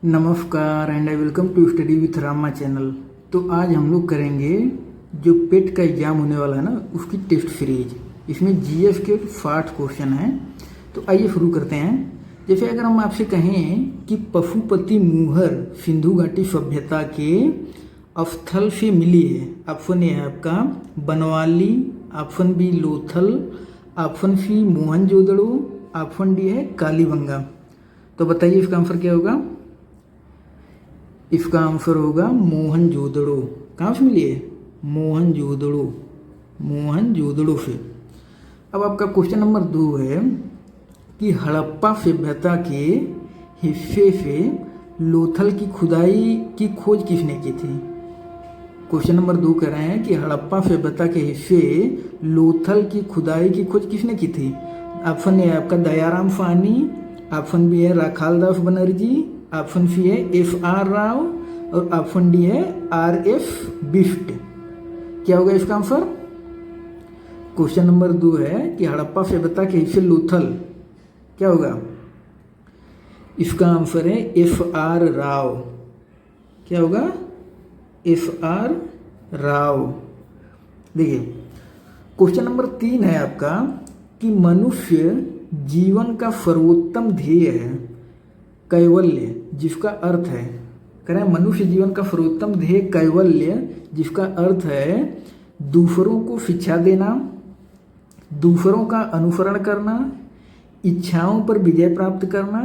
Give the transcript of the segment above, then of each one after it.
नमस्कार and I welcome to study with Rama channel. तो आज हम लोग करेंगे जो पेट का एग्ज़ाम होने वाला है ना, उसकी टेस्ट सीरीज। इसमें जीएस के 60 क्वेश्चन हैं। तो आइए शुरू करते हैं। जैसे अगर हम आपसे कहें कि पशुपति मुहर सिंधु घाटी सभ्यता के स्थल से मिली है। ऑप्शन ए है आपका Banawali, option B Lothal, option C Mohenjodaro, option D है कालीबंगा। तो बताइए इसका आंसर क्या होगा। इसका आंसर होगा मोहनजोदड़ो। कहाँ से मिली है? मोहनजोदड़ो, मोहनजोदड़ो से। अब आपका क्वेश्चन नंबर 2 है कि हड़प्पा सभ्यता के हिस्से से लोथल की खुदाई की खोज किसने की थी। क्वेश्चन नंबर 2 कह रहे हैं कि हड़प्पा सभ्यता के हिस्से लोथल की खुदाई की खोज किसने की थी। ऑप्शन ए है आपका दयाराम साहनी, ऑप्शन बी है राखालदास बनर्जी, ऑप्शन सी है एफ.आर. राव और ऑप्शन डी है R.F. बिष्ट। क्या होगा इसका आंसर? क्वेश्चन नंबर 2 है कि हड़प्पा सभ्यता के हिस्से लोथल, क्या होगा? इसका आंसर है F.R. राव। क्या होगा? F.R. राव। देखिए क्वेश्चन नंबर 3 है आपका कि मनुष्य जीवन का सर्वोत्तम ध्येय है कैवल्य, जिसका अर्थ है, कह रहे हैं मनुष्य जीवन का सर्वोत्तम ध्येय कैवल्य, जिसका अर्थ है दूसरों को शिक्षा देना, दूसरों का अनुसरण करना, इच्छाओं पर विजय प्राप्त करना,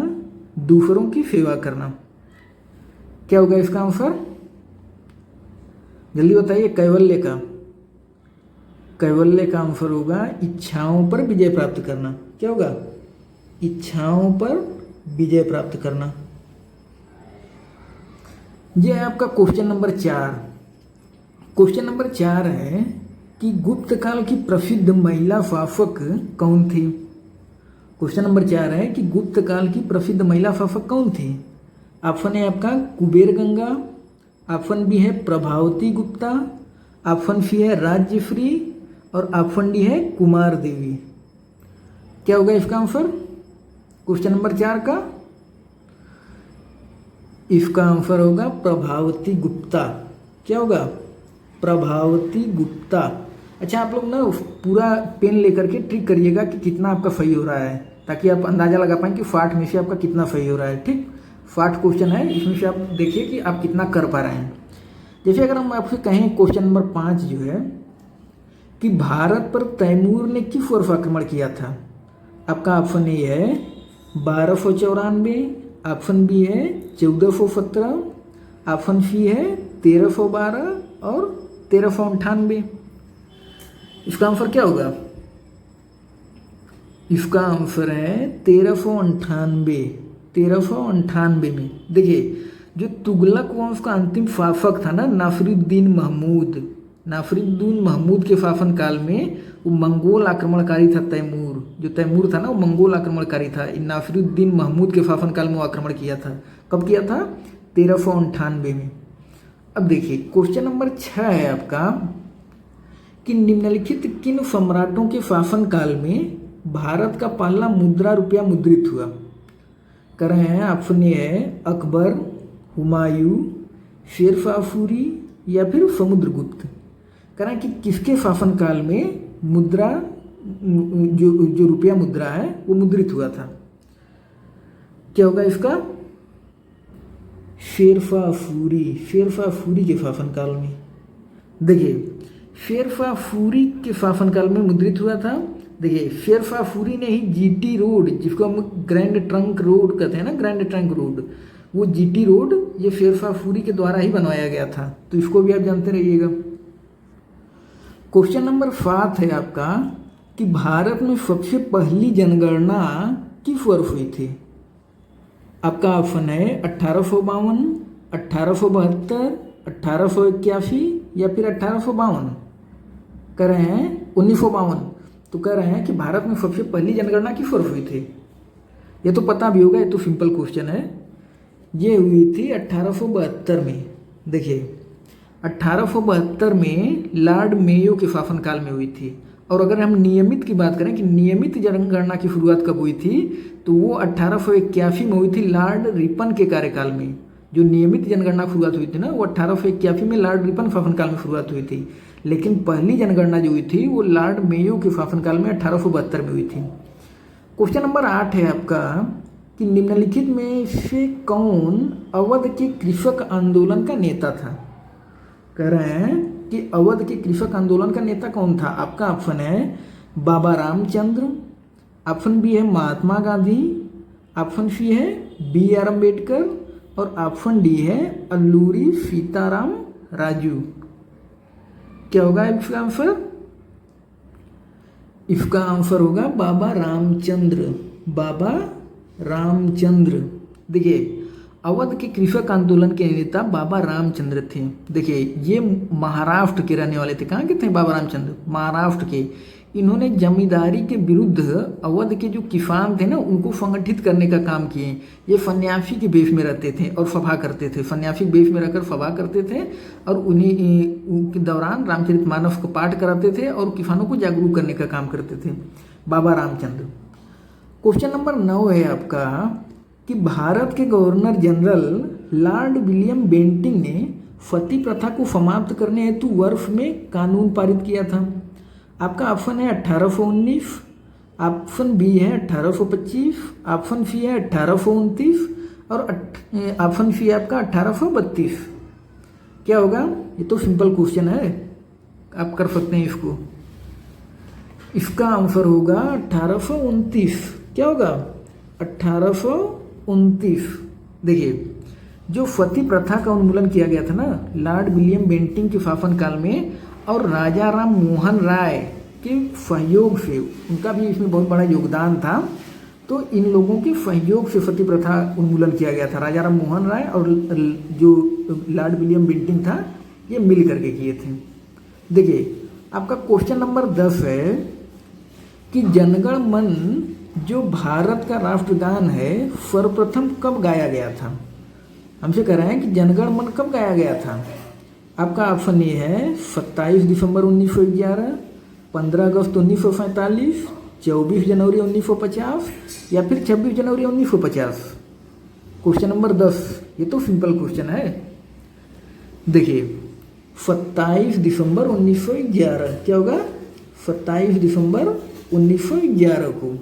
दूसरों की सेवा करना। क्या होगा इसका आंसर? जल्दी बताइए। कैवल्य का आंसर होगा इच्छाओं पर विजय प्राप्त करना। क्या होगा? इच्छाओं पर विजय प्राप्त करना। यह है आपका क्वेश्चन नंबर 4। क्वेश्चन नंबर 4 है कि गुप्त काल की प्रसिद्ध महिला शासक कौन थी। क्वेश्चन नंबर 4 है कि गुप्त काल की प्रसिद्ध महिला शासक कौन थी। ऑप्शन है आपका कुबेर गंगा, ऑप्शन बी है प्रभावती गुप्ता, ऑप्शन सी है राज्यश्री और ऑप्शन डी है कुमार देवी। क्या होगा इसका आंसर क्वेश्चन नंबर 4 का? इसका आंसर होगा प्रभावती गुप्ता। क्या होगा? प्रभावती गुप्ता। अच्छा, आप लोग ना पूरा पेन लेकर के ट्रिक करिएगा कि कितना आपका सही हो रहा है, ताकि आप अंदाजा लगा पाएं कि 60 में से आपका कितना सही हो रहा है। ठीक, 60 क्वेश्चन है, इसमें से आप देखिए कि आप कितना कर पा रहे हैं। जैसे अगर हम आपसे कहें क्वेश्चन नंबर 5 जो है कि भारत पर तैमूर ने किस वर्ष आक्रमण किया था। आपका ऑप्शन ए है 1294, ऑप्शन बी है 1417, ऑप्शन सी है 1312 और 1398। इसका आंसर क्या होगा? इसका आंसर है 1398। 1398 में देखिए जो तुगलक वंश का अंतिम शासक था ना, नासिरुद्दीन महमूद के शासन काल में वो मंगोल आक्रमणकारी था। तैमूर था ना, वो मंगोल आक्रमणकारी था। नासिरुद्दीन महमूद के शासन काल में वो आक्रमण किया था। कब किया था? 1398 में। अब देखिए क्वेश्चन नंबर 6 है आपका कि निम्नलिखित किन सम्राटों के शासन काल में भारत का पहला मुद्रा रुपया मुद्रित हुआ। कर रहे हैं ऑप्शन ए है अकबर, हुमायूं, शेरशाह सूरी या फिर समुद्रगुप्त। कह रहे हैं कि किसके शासन काल में मुद्रा जो रुपया मुद्रा है वो मुद्रित हुआ था। क्या होगा इसका? शेरशाह सूरी के शासन काल में। देखिए शेरशाह सूरी के शासन काल में मुद्रित हुआ था। देखिए शेरशाह सूरी ने ही जीटी रोड, जिसको हम ग्रैंड ट्रंक रोड कहते हैं ना, ग्रैंड ट्रंक रोड, वो जीटी रोड ये शेरशाह सूरी के द्वारा ही बनवाया गया था। तो इसको भी आप जानते रहिएगा। क्वेश्चन नंबर 7 है आपका कि भारत में सबसे पहली जनगणना किस वर्ष हुई थी। आपका ऑप्शन है 1852, 1872, 1881 या फिर 1852। कह रहे हैं 1952। तो कह रहे हैं कि भारत में सबसे पहली जनगणना किस वर्ष हुई थी। ये तो पता भी होगा, ये तो सिंपल क्वेश्चन है। ये हुई थी 1872 में। देखिए 1872 में लॉर्ड मेयो के शासनकाल में हुई थी। और अगर हम नियमित की बात करें कि नियमित जनगणना की शुरुआत कब हुई थी, तो वो 1881 में हुई थी लॉर्ड रिपन के कार्यकाल में। जो नियमित जनगणना शुरुआत हुई थी ना, वो 1881 में लॉर्ड रिपन शासनकाल में शुरुआत हुई थी। लेकिन पहली जनगणना जो हुई थी वो लॉर्ड मेयो के शासनकाल में 1872 में हुई थी। क्वेश्चन नंबर 8 है आपका कि निम्नलिखित में से कौन अवध के कृषक आंदोलन का नेता था। कह रहे हैं कि अवध के कृषक आंदोलन का नेता कौन था। आपका ऑप्शन है बाबा रामचंद्र, ऑप्शन बी है महात्मा गांधी, ऑप्शन सी है बी आर अम्बेडकर और ऑप्शन डी है अल्लूरी सीताराम राजू। क्या होगा इसका आंसर? इसका आंसर होगा बाबा रामचंद्र। बाबा रामचंद्र। देखिए अवध के कृषक आंदोलन के नेता बाबा रामचंद्र थे। देखिए ये महाराष्ट्र के रहने वाले थे। कहाँ के थे बाबा रामचंद्र? महाराष्ट्र के। इन्होंने जमींदारी के विरुद्ध अवध के जो किसान थे ना, उनको संगठित करने का काम किए। ये सन्यासी के वेश में रहते थे और सभा करते थे। सन्यासी वेश में रहकर सभा करते थे और उन्हीं के दौरान रामचरितमानस को पाठ कराते थे और किसानों को जागरूक करने का काम करते थे बाबा रामचंद्र। क्वेश्चन नंबर 9 है आपका कि भारत के governor general Lord William Bentinck ने सती प्रथा को समाप्त करने हेतु वर्ष में कानून पारित किया था। आपका ऑप्शन है 1819, ऑप्शन बी है 1825, ऑप्शन सी है 1829 और ऑप्शन सी है आपका 1832। क्या होगा? ये तो सिंपल क्वेश्चन है, आप कर सकते हैं इसको। इसका आंसर होगा 1829। क्या होगा? 1829। देखिए जो सती प्रथा का उन्मूलन किया गया था ना लॉर्ड विलियम बेंटिंक के शासनकाल में, और राजा राम मोहन राय के सहयोग से, उनका भी इसमें बहुत बड़ा योगदान था। तो इन लोगों के सहयोग से सती प्रथा उन्मूलन किया गया था। राजा राम मोहन राय और जो लॉर्ड विलियम बेंटिंक था, ये मिल करके किए थे। देखिए आपका क्वेश्चन नंबर 10 है कि जनगण मन जो भारत का राष्ट्रगान है सर्वप्रथम कब गाया गया था। हमसे कह रहे हैं कि जनगण मन कब गाया गया था। आपका ऑप्शन ये है 27 दिसंबर 1911, 15 अगस्त 1947, 24 जनवरी 1950 या फिर 26 जनवरी 1950। क्वेश्चन नंबर 10, ये तो सिंपल क्वेश्चन है। देखिए 27 दिसंबर 1911। क्या होगा? 27 दिसंबर 1911 को।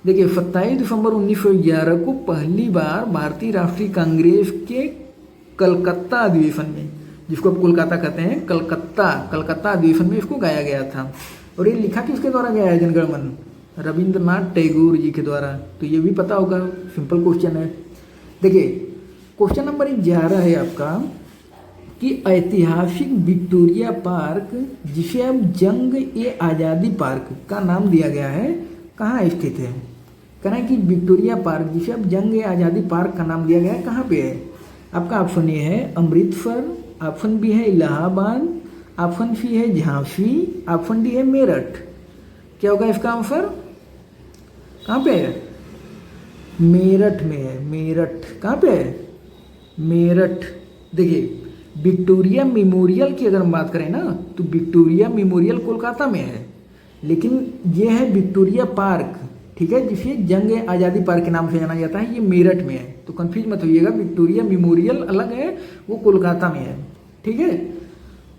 देखिए 27 दिसंबर 1911 को पहली बार भारतीय राष्ट्रीय कांग्रेस के कलकत्ता अधिवेशन में, जिसको आप कोलकाता कहते हैं, कलकत्ता अधिवेशन में इसको गाया गया था। और ये लिखा किसके द्वारा गया है जनगण मन? रविंद्रनाथ टैगोर जी के द्वारा। तो ये भी पता होगा, सिंपल क्वेश्चन है। देखिए क्वेश्चन नंबर 11 है आपका कि ऐतिहासिक विक्टोरिया पार्क, जिसे अब जंग ए आज़ादी पार्क का नाम दिया गया है, कहाँ स्थित है। कह रहे हैं कि विक्टोरिया पार्क, जिसे अब जंग ए आज़ादी पार्क का नाम दिया गया है, कहाँ पे है। आपका ऑप्शन ए है अमृतसर, ऑप्शन बी है इलाहाबाद, ऑप्शन सी है झांसी, ऑप्शन डी है मेरठ। क्या होगा इसका आंसर? कहाँ पे है? मेरठ में है। मेरठ कहाँ पे है? मेरठ। देखिए विक्टोरिया मेमोरियल की अगर हम बात करें ना, तो विक्टोरिया मेमोरियल कोलकाता में है, लेकिन ये है विक्टोरिया पार्क, ठीक है, जिसे जंग आज़ादी पार्क के नाम से जाना जाता है, ये मेरठ में है। तो कंफ्यूज मत होइएगा, विक्टोरिया मेमोरियल अलग है, वो कोलकाता में है। ठीक है।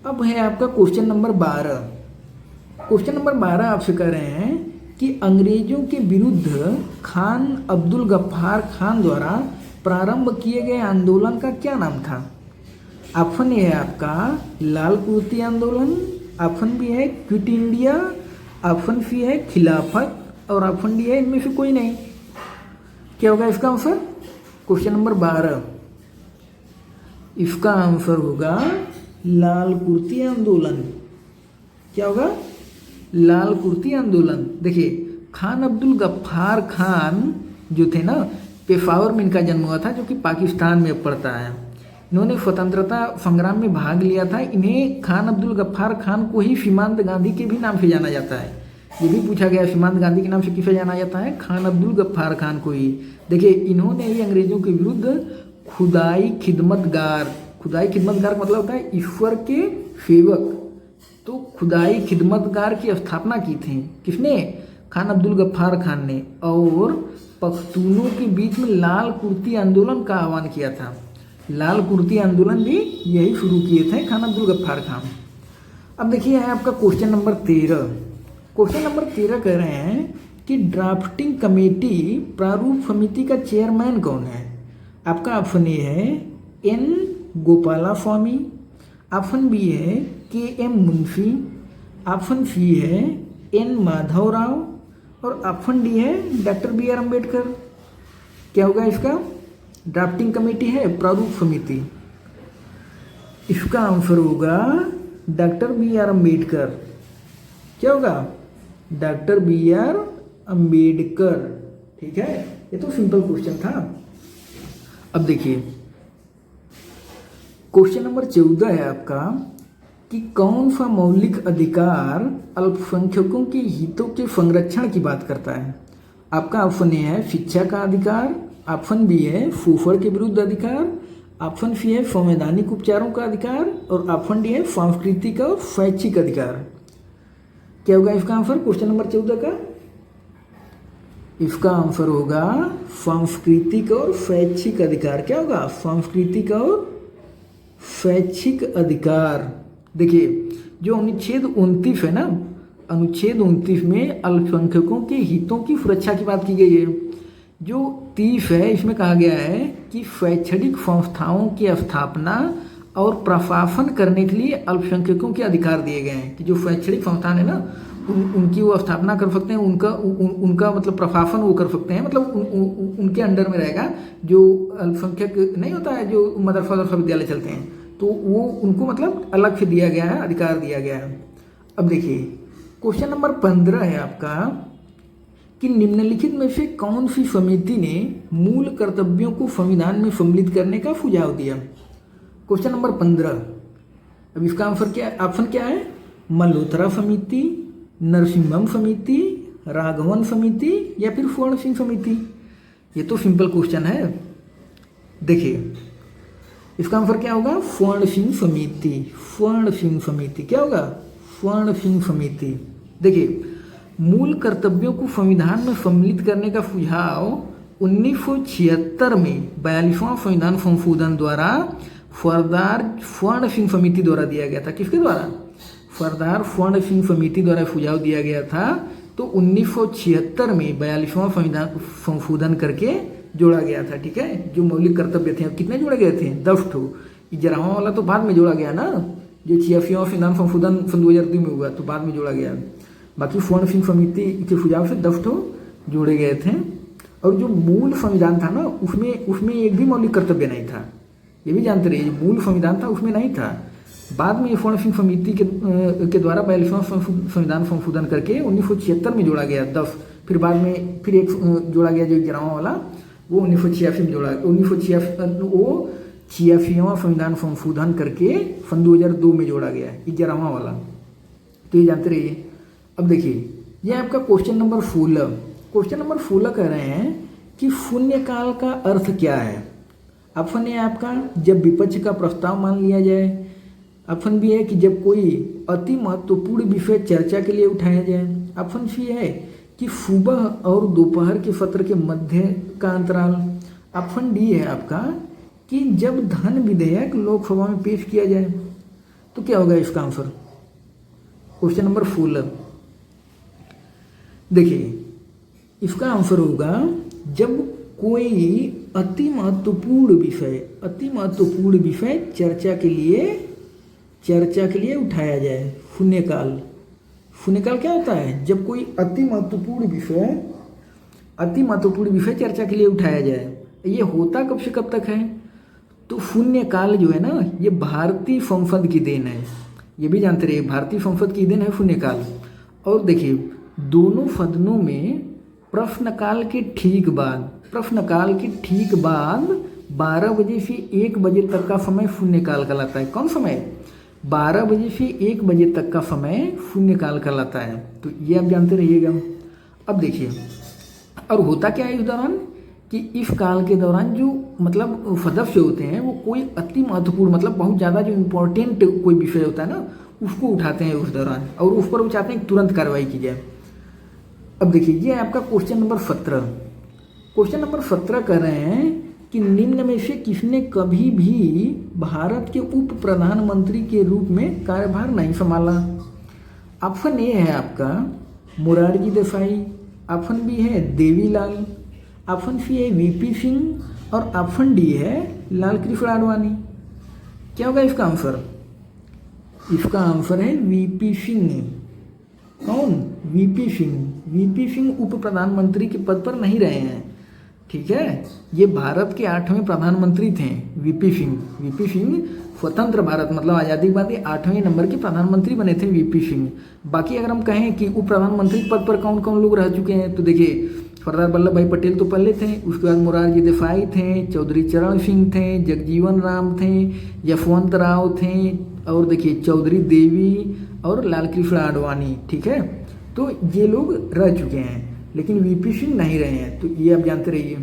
अब है आपका क्वेश्चन नंबर 12। क्वेश्चन नंबर 12 आपसे कह रहे हैं कि अंग्रेजों के विरुद्ध खान अब्दुल गफ्फार खान द्वारा प्रारंभ किए गए आंदोलन का क्या नाम था। ऑप्शन ए है आपका लाल कुर्ती आंदोलन, ऑप्शन बी है क्विट इंडिया, ऑप्शन सी है खिलाफत और ऑप्शन डी है इनमें से कोई नहीं। क्या होगा इसका आंसर? क्वेश्चन नंबर 12 इसका आंसर होगा लाल कुर्ती आंदोलन। क्या होगा? लाल कुर्ती आंदोलन। देखिए खान अब्दुल गफ्फार खान जो थे ना, पेशावर में इनका जन्म हुआ था, जो कि पाकिस्तान में पड़ता है। इन्होंने स्वतंत्रता संग्राम में भाग लिया था। इन्हें खान अब्दुल गफ्फार खान को ही सीमांत गांधी के भी नाम से जाना जाता है। ये भी पूछा गया सीमांत गांधी के नाम से किसे जाना जाता है? खान अब्दुल गफ्फार खान को ही। देखिए इन्होंने ही अंग्रेजों के विरुद्ध खुदाई खिदमतगार मतलब होता है ईश्वर के सेवक, तो खुदाई खिदमतगार की स्थापना की थी किसने? खान अब्दुल गफ्फार खान ने। और पख्तूनों के बीच में लाल कुर्ती आंदोलन का आह्वान किया था। लाल कुर्ती आंदोलन भी यही शुरू किए थे खान अब्दुल गफ्फार खान। अब देखिए है आपका क्वेश्चन नंबर 13। क्वेश्चन नंबर 13 कह रहे हैं कि ड्राफ्टिंग कमेटी प्रारूप समिति का चेयरमैन कौन है? आपका ऑप्शन ए है एन गोपाला स्वामी, ऑप्शन बी है के एम मुंशी, ऑप्शन सी है एन माधव राव और ऑप्शन डी है डॉक्टर बी आर अम्बेडकर। क्या होगा इसका? ड्राफ्टिंग कमेटी है प्रारूप समिति, इसका आंसर होगा डॉक्टर बी आर अम्बेडकर। क्या होगा? Doctor B R Ambedkar. ठीक है, ये तो सिंपल क्वेश्चन था। अब देखिए क्वेश्चन नंबर 14 है आपका कि कौन सा मौलिक अधिकार अल्पसंख्यकों के हितों के संरक्षण की बात करता है? आपका ऑप्शन ए है शिक्षा का अधिकार, ऑप्शन बी है शोषण के विरुद्ध अधिकार, ऑप्शन सी है संवैधानिक उपचारों का अधिकार और ऑप्शन डी है सांस्कृतिक और शैक्षिक अधिकार। क्या होगा इसका आंसर क्वेश्चन नंबर 14 का? इसका आंसर होगा सांस्कृतिक और शैक्षिक अधिकार। क्या होगा? सांस्कृतिक और शैक्षिक अधिकार। देखिए जो अनुच्छेद 29 है ना, अनुच्छेद 29 में अल्पसंख्यकों के हितों की सुरक्षा की बात की गई है। जो 30 है इसमें कहा गया है कि शैक्षणिक संस्थाओं की स्थापना और प्रशासन करने के लिए अल्पसंख्यकों के अधिकार दिए गए हैं कि जो शैक्षणिक संस्थान है ना उनकी वो स्थापना कर सकते हैं, उनका मतलब प्रशासन वो कर सकते हैं, मतलब उनके अंडर में रहेगा। जो अल्पसंख्यक नहीं होता है जो मदरसा विद्यालय चलते हैं तो वो उनको मतलब अलग से दिया गया है, अधिकार दिया गया है। अब देखिए क्वेश्चन नंबर 15 है आपका कि निम्नलिखित में से कौन सी समिति ने मूल कर्तव्यों को संविधान में सम्मिलित करने का सुझाव दिया? Question number 15। अब इसका आंसर क्या है? ऑप्शन क्या है? मल्होत्रा समिति, नरसिम्हम समिति, राघवन समिति या फिर स्वर्ण सिंह समिति। ये तो सिंपल क्वेश्चन है। देखिए इसका आंसर क्या होगा? स्वर्ण सिंह समिति। स्वर्ण सिंह समिति क्या होगा? स्वर्ण सिंह समिति। देखिए मूल कर्तव्यों को संविधान में सम्मिलित करने का सुझाव 1976 में 42वां संविधान संशोधन द्वारा सरदार स्वर्ण सिंह समिति द्वारा दिया गया था। किसके द्वारा? सरदार स्वर्ण सिंह समिति द्वारा सुझाव दिया गया था। तो 1976 में 42वां संविधान संशोधन करके जोड़ा गया था। ठीक है, जो मौलिक कर्तव्य थे कितने जोड़े गए थे? 10 ठो। 11वां वाला तो बाद में जोड़ा गया ना, जो 86वां संविधान संशोधन सन 2002 में हुआ तो बाद में जोड़ा गया। बाकी स्वर्ण सिंह समिति के सुझाव से 10 ठो जोड़े गए थे। और जो मूल संविधान था ना उसमें एक भी मौलिक कर्तव्य नहीं था, ये भी जानते रहिए। मूल संविधान था उसमें नहीं था। बाद में स्वर्ण सिंह समिति के द्वारा 42वां संविधान संशोधन करके 1976 में जोड़ा गया 10। फिर बाद में फिर एक जोड़ा गया जो 11वां वाला, वो 1986 में जोड़ा। 86वां संविधान संशोधन करके सन 2002 में जोड़ा गया 11वां वाला। तो ये जानते रहिए। अब देखिए ये आपका क्वेश्चन नंबर 16। क्वेश्चन नंबर 16 कह रहे हैं कि शून्यकाल का अर्थ क्या है? ऑप्शन ए आपका जब विपक्ष का प्रस्ताव मान लिया जाए, ऑप्शन बी है कि जब कोई अति महत्वपूर्ण विषय चर्चा के लिए उठाया जाए, ऑप्शन सी है कि सुबह और दोपहर के सत्र के मध्य का अंतराल, ऑप्शन डी है आपका कि जब धन विधेयक लोकसभा में पेश किया जाए। तो क्या होगा इसका आंसर क्वेश्चन नंबर 16? देखिए इसका आंसर होगा जब कोई अति महत्वपूर्ण विषय चर्चा के लिए उठाया जाए। शून्यकाल क्या होता है? जब कोई अति महत्वपूर्ण विषय चर्चा के लिए उठाया जाए। ये होता कब से कब तक है? तो शून्यकाल जो है ना ये भारतीय संसद की देन है, ये भी जानते रहिए। भारतीय संसद की देन है शून्यकाल। और देखिए दोनों सदनों में प्रश्नकाल के ठीक बाद 12 बजे से 1 बजे तक का समय शून्यकाल कहलाता है। कौन समय? 12 बजे से 1 बजे तक का समय शून्यकाल कहलाता है। तो ये आप जानते रहिएगा। अब देखिए और होता क्या है इस दौरान कि इस काल के दौरान जो मतलब सदस्य होते हैं वो कोई अति महत्वपूर्ण मतलब बहुत ज़्यादा जो इम्पोर्टेंट कोई विषय होता है ना उसको उठाते हैं उस दौरान, और उस पर वो चाहते हैं तुरंत कार्रवाई की जाए। अब देखिए ये आपका क्वेश्चन नंबर 17। क्वेश्चन नंबर 17 कर रहे हैं कि निम्न में से किसने कभी भी भारत के उप प्रधानमंत्री के रूप में कार्यभार नहीं संभाला। ऑप्शन ए है आपका मोरारजी देसाई, ऑप्शन बी है देवीलाल, ऑप्शन सी है वीपी सिंह और ऑप्शन डी है लाल कृष्ण आडवाणी। क्या होगा इसका आंसर? इसका आंसर है वीपी सिंह। कौन? वीपी सिंह। वीपी सिंह उप प्रधानमंत्री के पद पर नहीं रहे हैं, ठीक है। ये भारत के 8वें प्रधानमंत्री थे वीपी सिंह। वीपी सिंह स्वतंत्र भारत मतलब आज़ादी के बाद 8वें नंबर के प्रधानमंत्री बने थे वीपी सिंह। बाकी अगर हम कहें कि उप प्रधानमंत्री पद पर कौन कौन लोग रह चुके हैं, तो देखिए सरदार वल्लभ भाई पटेल तो पहले थे, उसके बाद मोरारजी देसाई थे, चौधरी चरण सिंह थे, जगजीवन राम थे, यशवंत राव थे, और देखिए चौधरी देवी और लाल कृष्ण आडवाणी, ठीक है। तो ये लोग रह चुके हैं, लेकिन वीपी सिंह नहीं रहे हैं, तो ये आप जानते रहिए।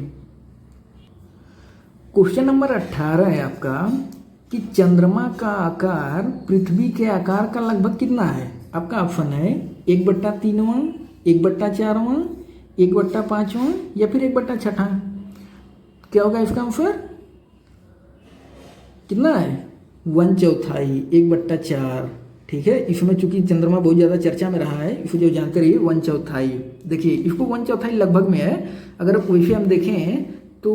क्वेश्चन नंबर 18 है आपका कि चंद्रमा का आकार पृथ्वी के आकार का लगभग कितना है। आपका ऑप्शन है 1/3वां, 1/4वां, 1/5वां या फिर 1/6। क्या होगा इसका आंसर? कितना है? 1/4, 1/4, ठीक है। इसमें चूंकि चंद्रमा बहुत ज़्यादा चर्चा में रहा है, इसको जो जानते रहिए 1/4। देखिए इसको 1/4 लगभग में है। अगर वैसे हम देखें तो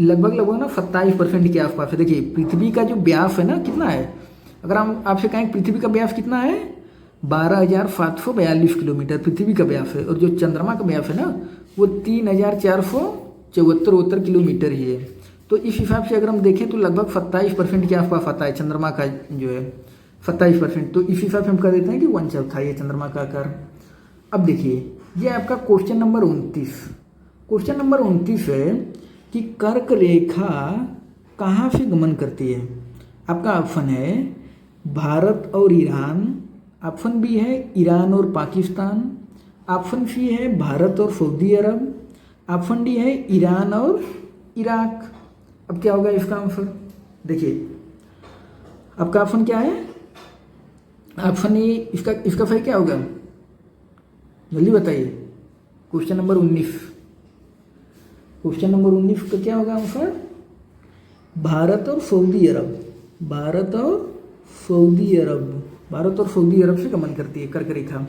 लगभग ना 27% के आसपास है। देखिए पृथ्वी का जो व्यास है ना कितना है, अगर हम आपसे कहें पृथ्वी का व्यास कितना है, 12,742 किलोमीटर पृथ्वी का व्यास है, और जो चंद्रमा का व्यास है ना वो 3,474 किलोमीटर ही है। तो इस हिसाब से अगर हम देखें तो लगभग 27% के आसपास आता है चंद्रमा का जो है 27%। तो इस हिसाब से हम कह देते हैं कि 1/4 है चंद्रमा का आकार। अब देखिए ये आपका क्वेश्चन नंबर 29। क्वेश्चन नंबर 29 है कि कर्क रेखा कहाँ से गमन करती है। आपका ऑप्शन है भारत और ईरान, ऑप्शन बी है ईरान और पाकिस्तान, ऑप्शन सी है भारत और सऊदी अरब, ऑप्शन डी है ईरान और इराक। अब क्या होगा इसका आंसर? देखिए आपका ऑप्शन क्या है? ऑप्शन ए इसका सही क्या होगा? जल्दी बताइए। Question number 19। क्वेश्चन नंबर 19 का क्या होगा आंसर? भारत और सऊदी अरब। भारत और सऊदी अरब। भारत और सऊदी अरब से गमन करती है कर्क रेखा।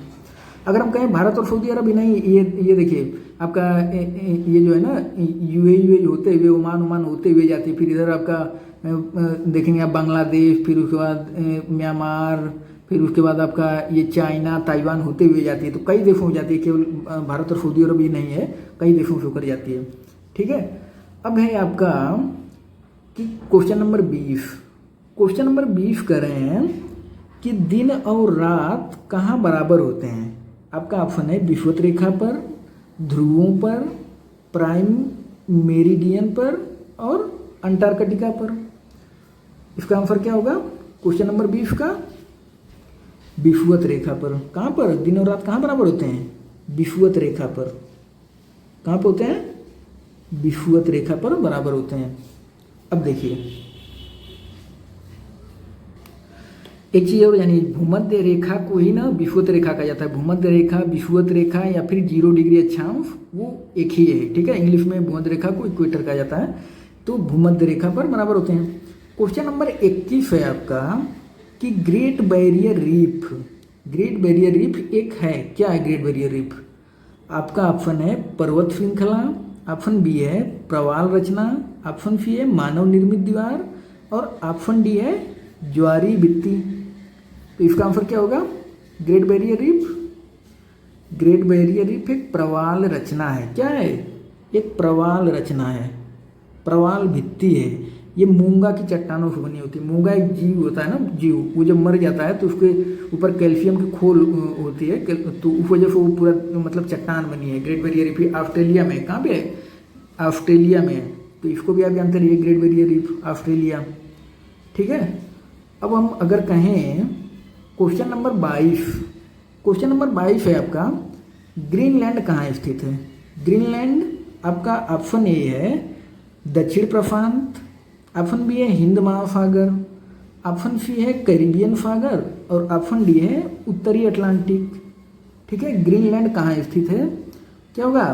अगर हम कहें भारत और सऊदी अरब ही नहीं, ये देखिए आपका ये जो है ना यूएई होते हुए ओमान होते हुए जाती है, फिर इधर आपका देखेंगे आप बांग्लादेश, फिर उसके बाद म्यांमार, फिर उसके बाद आपका ये चाइना ताइवान होते हुए जाती है। तो कई देशों में जाती है, केवल भारत और सऊदी अरब ही नहीं है, कई देशों से होकर जाती है, ठीक है। अब है आपका कि क्वेश्चन नंबर 20। क्वेश्चन नंबर 20 कर रहे हैं कि दिन और रात कहाँ बराबर होते हैं। आपका ऑप्शन है विषुवत रेखा पर, ध्रुवों पर, प्राइम मेरिडियन पर और अंटार्कटिका पर। इसका आंसर क्या होगा क्वेश्चन नंबर 20 का? विषुवत रेखा पर। कहाँ पर दिन और रात कहाँ बराबर होते हैं? विषुवत रेखा पर। कहाँ पर होते हैं? विषुवत रेखा पर बराबर होते हैं। अब देखिए एक चीज़ और यानी भूमध्य रेखा को ही ना विषुवत रेखा कहा जाता है। भूमध्य रेखा, विषुवत रेखा या फिर 0 डिग्री अक्षांश वो एक ही है, ठीक है। इंग्लिश में भूमध्य रेखा को इक्वेटर कहा जाता है। तो भूमध्य रेखा पर बराबर होते हैं। क्वेश्चन नंबर 21 है आपका कि great barrier reef. Great barrier reef एक है, क्या है ग्रेट बैरियर रीफ? आपका ऑप्शन है पर्वत श्रृंखला, ऑप्शन बी है प्रवाल रचना, ऑप्शन सी है मानव निर्मित दीवार और ऑप्शन डी है ज्वारीय भित्ति। तो इसका आंसर क्या होगा? Great barrier reef. Great barrier reef एक प्रवाल रचना है। क्या है? एक प्रवाल रचना है, प्रवाल भित्ति है। ये मूंगा की चट्टानों से बनी होती है। मूंगा एक जीव होता है ना, जीव, वो जब मर जाता है तो उसके ऊपर कैल्शियम की खोल होती है, तो उस वजह से वो पूरा मतलब चट्टान बनी है। ग्रेट बैरियर रीफ ऑस्ट्रेलिया में, कहाँ पे है? ऑस्ट्रेलिया में। तो इसको भी आप जानते रहिए ग्रेट बैरियर रीफ ऑस्ट्रेलिया, ठीक है। अब हम अगर कहें क्वेश्चन नंबर 22। क्वेश्चन नंबर 22 है आपका ग्रीनलैंड कहाँ स्थित है। ग्रीनलैंड आपका ऑप्शन ए है दक्षिण प्रशांत, ऑप्शन बी है हिंद महासागर, ऑप्शन सी है कैरिबियन सागर और ऑप्शन डी है उत्तरी अटलांटिक। ठीक है, ग्रीनलैंड कहाँ स्थित है? क्या होगा?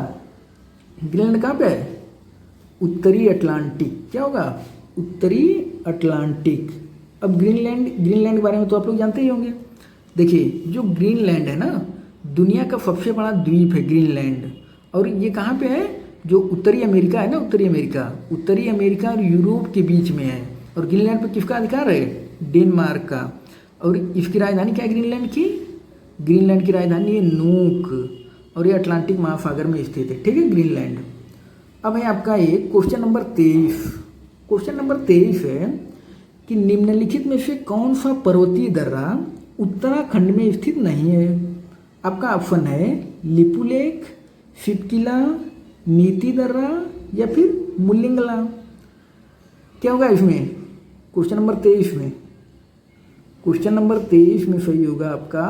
ग्रीनलैंड कहाँ पे है? उत्तरी अटलांटिक। क्या होगा? उत्तरी अटलांटिक। अब ग्रीनलैंड के बारे में तो आप लोग जानते ही होंगे। देखिए, जो ग्रीनलैंड है ना, दुनिया का सबसे बड़ा द्वीप है ग्रीनलैंड। और ये कहाँ पे है? जो उत्तरी अमेरिका है ना, उत्तरी अमेरिका और यूरोप के बीच में है। और ग्रीनलैंड पर किसका अधिकार है? डेनमार्क का। और इसकी राजधानी क्या है ग्रीनलैंड की? ग्रीनलैंड की राजधानी है नूक और ये अटलांटिक महासागर में स्थित है। ठीक है, ग्रीनलैंड। अब है आपका ये क्वेश्चन नंबर 23। क्वेश्चन नंबर 23 है कि निम्नलिखित में से कौन सा पर्वतीय दर्रा उत्तराखंड में स्थित नहीं है? आपका ऑप्शन है लिपुलेख, शितकिला, नीति दर्रा या फिर मुल्लिंगला। क्या होगा इसमें? क्वेश्चन नंबर 23 में, क्वेश्चन नंबर 23 में सही होगा आपका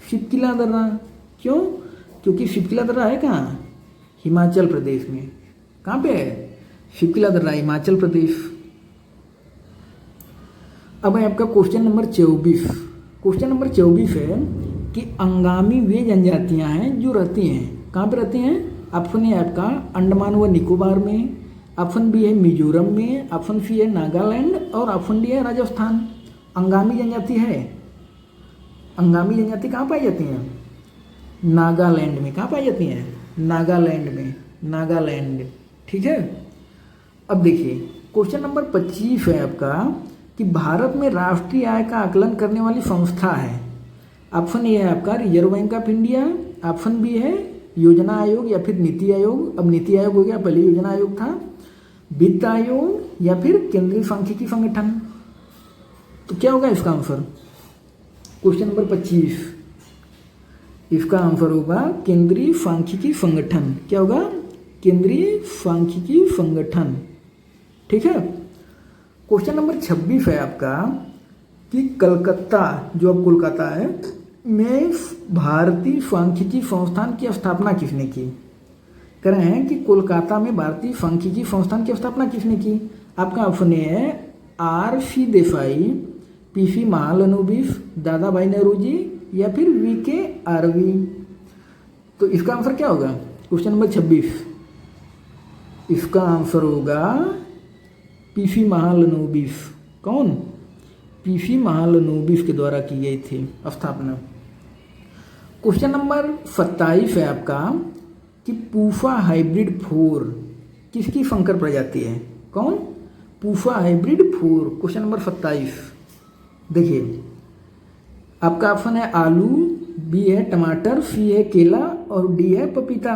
शितकिला दर्रा। क्यों? क्योंकि शितकिला दर्रा है कहाँ? हिमाचल प्रदेश में। कहाँ पे है? शितकिला दर्रा हिमाचल प्रदेश। अब है आपका क्वेश्चन नंबर 24। क्वेश्चन नंबर 24 है कि अंगामी वे जनजातियां हैं जो रहती हैं, कहाँ पे रहती हैं? ऑप्शन ए आपका अंडमान व निकोबार में, ऑप्शन बी है मिजोरम में, ऑप्शन सी है नागालैंड और ऑप्शन डी है राजस्थान। अंगामी जनजाति है। अंगामी जनजाति कहाँ पाई जाती हैं? नागालैंड में। कहाँ पाई जाती हैं? नागालैंड में, नागालैंड। ठीक है। अब देखिए क्वेश्चन नंबर 25 है आपका कि भारत में राष्ट्रीय आय का आकलन करने वाली संस्था है। ऑप्शन ए है आपका Reserve Bank of India, option B है योजना आयोग या फिर नीति आयोग। अब नीति आयोग हो गया, पहले योजना आयोग था। वित्त आयोग या फिर केंद्रीय सांख्यिकी संगठन। तो क्या होगा इसका आंसर? क्वेश्चन नंबर 25, इसका आंसर होगा केंद्रीय सांख्यिकी संगठन। क्या होगा? केंद्रीय सांख्यिकी संगठन। ठीक है। क्वेश्चन नंबर 26 है आपका कि कलकत्ता, जो अब कोलकाता है, में भारतीय सांख्यिकी संस्थान की स्थापना किसने की? कह रहे हैं कि कोलकाता में भारतीय सांख्यिकी संस्थान की स्थापना किसने की? आपका ऑप्शन ए है R.C. देसाई, P.C. महालनोबिस, दादा भाई नौरोजी या फिर V.K. आरवी। तो इसका आंसर क्या होगा? क्वेश्चन नंबर 26, इसका आंसर होगा P.C. महालनोबिस। कौन? P.C. महालनोबिस के द्वारा की गई थी स्थापना। क्वेश्चन नंबर 27 है आपका कि पूसा हाइब्रिड 4 किसकी संकर प्रजाति है? कौन? पूसा हाइब्रिड 4। क्वेश्चन नंबर 27 देखिए, आपका ऑप्शन है आलू, बी है टमाटर, सी है केला और डी है पपीता।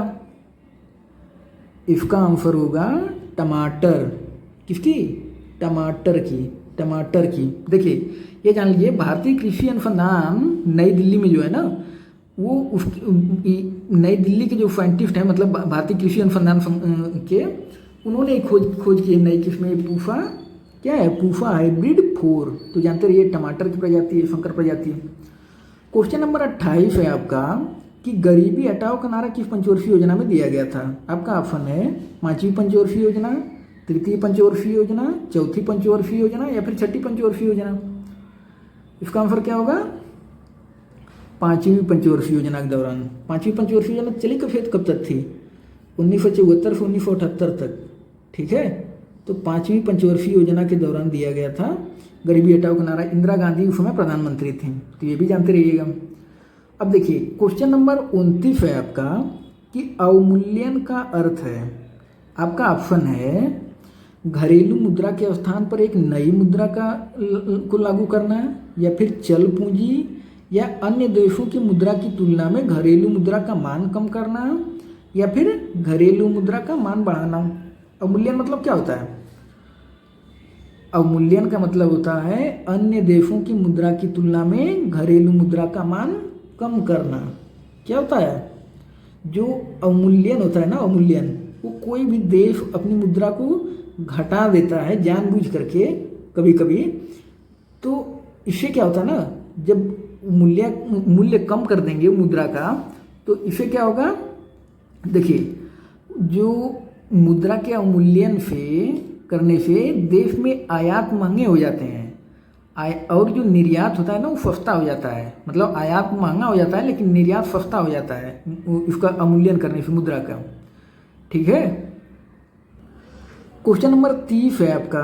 इसका आंसर होगा टमाटर। किसकी? टमाटर की, टमाटर की। देखिए ये जान लीजिए, भारतीय कृषि अनुसंधान नई दिल्ली में जो है ना, वो उस नई दिल्ली के जो साइंटिस्ट हैं, मतलब भारतीय कृषि अनुसंधान के, उन्होंने खोज की नई किस्म पूसा। क्या है? पूसा हाइब्रिड 4। तो जानते रहिए टमाटर की प्रजाति है, संकर प्रजाति। क्वेश्चन नंबर 28 है आपका कि गरीबी हटाओ का नारा किस पंचवर्षीय योजना में दिया गया था? आपका ऑप्शन है 5वीं पंचवर्षीय योजना, तृतीय पंचवर्षीय योजना, चौथी पंचवर्षीय योजना या फिर छठी पंचवर्षीय योजना। इसका आंसर क्या होगा? 5वीं पंचवर्षीय योजना के दौरान। 5वीं पंचवर्षीय योजना चली कब तक थी? 1974 से 1978 तक। ठीक है। तो 5वीं पंचवर्षीय योजना के दौरान दिया गया था गरीबी हटाओ का नारा। इंदिरा गांधी उस समय प्रधानमंत्री थी, तो ये भी जानते रहिएगा। अब देखिए क्वेश्चन नंबर 29 है आपका कि अवमूल्यन का अर्थ है। आपका ऑप्शन है घरेलू मुद्रा के स्थान पर एक नई मुद्रा को लागू करना, या फिर चल पूंजी या अन्य देशों की मुद्रा की तुलना में घरेलू मुद्रा का मान कम करना, या फिर घरेलू मुद्रा का मान बढ़ाना। अवमूल्यन मतलब क्या होता है? अवमूल्यन का मतलब होता है अन्य देशों की मुद्रा की तुलना में घरेलू मुद्रा का मान कम करना। क्या होता है? जो अवमूल्यन होता है ना, अवमूल्यन, वो कोई भी देश अपनी मुद्रा को घटा देता है जानबूझ करके कभी कभी। तो इससे क्या होता है ना, जब मूल्य कम कर देंगे मुद्रा का, तो इससे क्या होगा? देखिए, जो मुद्रा के अवमूल्यन से करने से देश में आयात महंगे हो जाते हैं और जो निर्यात होता है ना वो सस्ता हो जाता है, मतलब आयात महंगा हो जाता है लेकिन निर्यात सस्ता हो जाता है इसका अवमूल्यन करने से मुद्रा का। ठीक है। क्वेश्चन नंबर 30 है आपका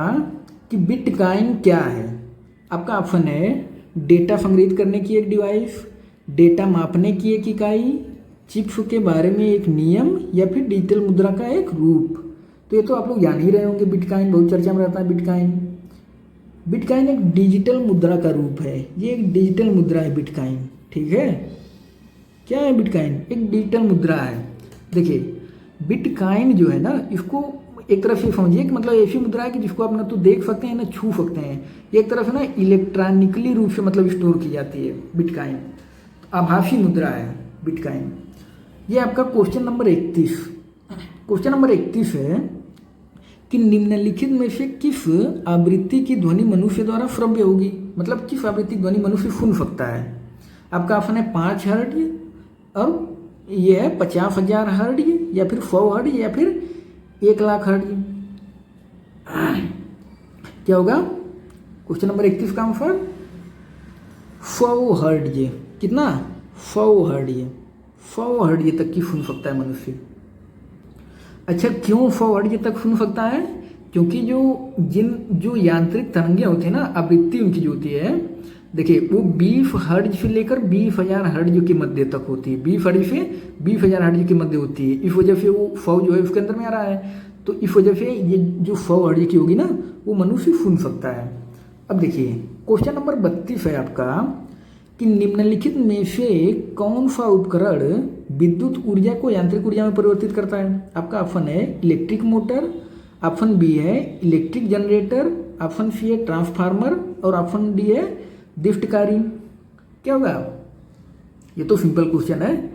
कि बिटकॉइन क्या है। आपका ऑप्शन है डेटा संग्रहित करने की एक डिवाइस, डेटा मापने की एक इकाई, चिप्स के बारे में एक नियम, या फिर डिजिटल मुद्रा का एक रूप। तो ये तो आप लोग जान ही रहे होंगे, बिटकॉइन बहुत चर्चा में रहता है। बिटकॉइन एक डिजिटल मुद्रा का रूप है, ये एक डिजिटल मुद्रा है बिटकॉइन। ठीक है। क्या है बिटकॉइन? एक डिजिटल मुद्रा है। देखिए बिटकॉइन जो है ना, इसको एक तरफ से समझिए कि मतलब ऐसी मुद्रा है कि जिसको आप ना तो देख सकते हैं ना छू सकते हैं। एक तरफ से ना इलेक्ट्रॉनिकली रूप से मतलब स्टोर की जाती है बिटकॉइन, आभासी मुद्रा है बिटकॉइन। ये आपका क्वेश्चन नंबर 31। क्वेश्चन नंबर 31 है कि निम्नलिखित में से किस आवृत्ति की ध्वनि मनुष्य द्वारा श्रव्य होगी, मतलब किस आवृत्ति की ध्वनि मनुष्य सुन सकता है। आपका ऑप्शन है 5 हर्ट्ज, और ये है 50,000 हर्ट्ज, या फिर 100 हर्ट्ज, या फिर 1,00,000 हर्ट्ज। क्या होगा क्वेश्चन नंबर 31 का आंसर? 100 हर्ट्ज। कितना? 100 हर्ट्ज। 100 हर्ट्ज तक की सुन सकता है मनुष्य। अच्छा, क्यों 100 हर्ट्ज तक सुन सकता है? क्योंकि जो यांत्रिक तरंगें होती है ना, आवृत्ति उनकी जो होती है, देखिए वो 20 हर्ट्ज से लेकर 20,000 हर्ट्ज के मध्य तक होती है। 20 हर्ट्ज से 20,000 हर्ट्ज के मध्य होती है। इस वजह से वो 100 जो है उसके अंदर में आ रहा है। तो इस वजह से ये जो 100 हर्ट्ज की होगी ना, वो मनुष्य सुन सकता है। अब देखिए क्वेश्चन नंबर 32 है आपका कि निम्नलिखित में से कौन सा उपकरण विद्युत ऊर्जा को यांत्रिक ऊर्जा में परिवर्तित करता है। आपका ऑप्शन है इलेक्ट्रिक मोटर, ऑप्शन बी है इलेक्ट्रिक जनरेटर, ऑप्शन सी है ट्रांसफार्मर, और ऑप्शन डी है दीप्तकारी। क्या होगा? ये तो सिंपल क्वेश्चन है,